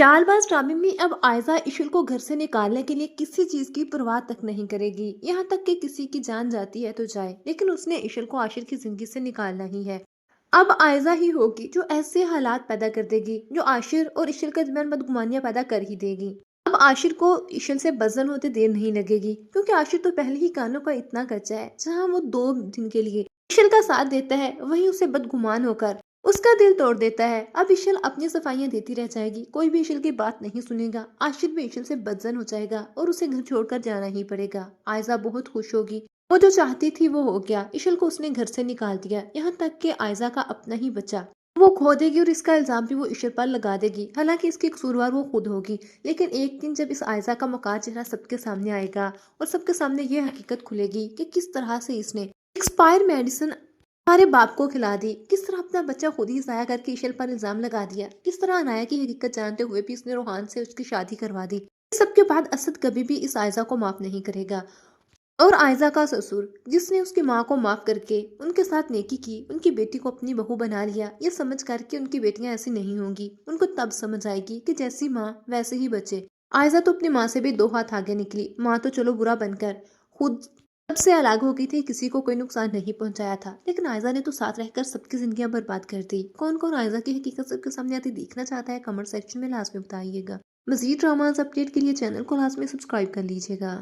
चालबाज ड्रामे में अब आयजा इशल को घर से निकालने के लिए किसी चीज की परवाह तक नहीं करेगी। यहाँ तक कि किसी की जान जाती है तो जाए, लेकिन उसने इशल को आशिर की जिंदगी से निकालना ही है। अब आयजा ही होगी जो ऐसे हालात पैदा कर देगी जो आशिर और इशल के दरमियान बदगुमानियां पैदा कर ही देगी। अब आशिर को इशल से बदजन होते देर नहीं लगेगी, क्योंकि आशिर तो पहले ही कानों का इतना कच्चा है। जहाँ वो 2 दिन के लिए इशल का साथ देता है, वहीं उसे बदगुमान होकर उसका दिल तोड़ देता है। अब इशल अपनी सफाइयां देती रह जाएगी, कोई भी इशल की बात नहीं सुनेगा। आशिर भी इशल से बदजन हो जाएगा और उसे घर छोड़कर जाना ही पड़ेगा। आयजा बहुत खुश होगी, वो जो चाहती थी वो हो गया। इशल को उसने घर से निकाल दिया, यहाँ तक कि आयजा का अपना ही बच्चा वो खो देगी और इसका इल्जाम भी वो इशल पर लगा देगी। हालांकि इसकी कसूरवार वो खुद होगी, लेकिन एक दिन जब इस आयजा का मकार चेहरा सबके सामने आएगा और सबके सामने ये हकीकत खुलेगी कि किस तरह से इसने एक्सपायर मेडिसिन हमारे बाप को खिला दी, किस तरह अपना बच्चा खुद ही जाया करके इशल पर इल्जाम लगा दिया, किस तरह अनाया की हकीकत जानते हुए भी इसने रोहान से उसकी शादी करवा दी। इस सब के बाद असद कभी भी इस आयजा को माफ नहीं करेगा। और आयजा का ससुर जिसने उसकी माँ को माफ करके उनके साथ नेकी की, उनकी बेटी को अपनी बहू बना लिया, ये समझ करके उनकी बेटियां ऐसी नहीं होंगी। उनको तब समझ आएगी कि जैसी माँ वैसे ही बच्चे। आयजा तो अपनी माँ से भी 2 हाथ आगे निकली। माँ तो चलो बुरा बनकर खुद सबसे अलग हो गई थी, किसी को कोई नुकसान नहीं पहुंचाया था, लेकिन आयजा ने तो साथ रहकर सबकी जिंदगियां बर्बाद कर दी। कौन कौन आयजा की हकीकत सबके सामने आती देखना चाहता है, कमेंट सेक्शन में लाजमी बताइएगा। मजीद ड्रामास अपडेट के लिए चैनल को लाजमी सब्सक्राइब कर लीजिएगा।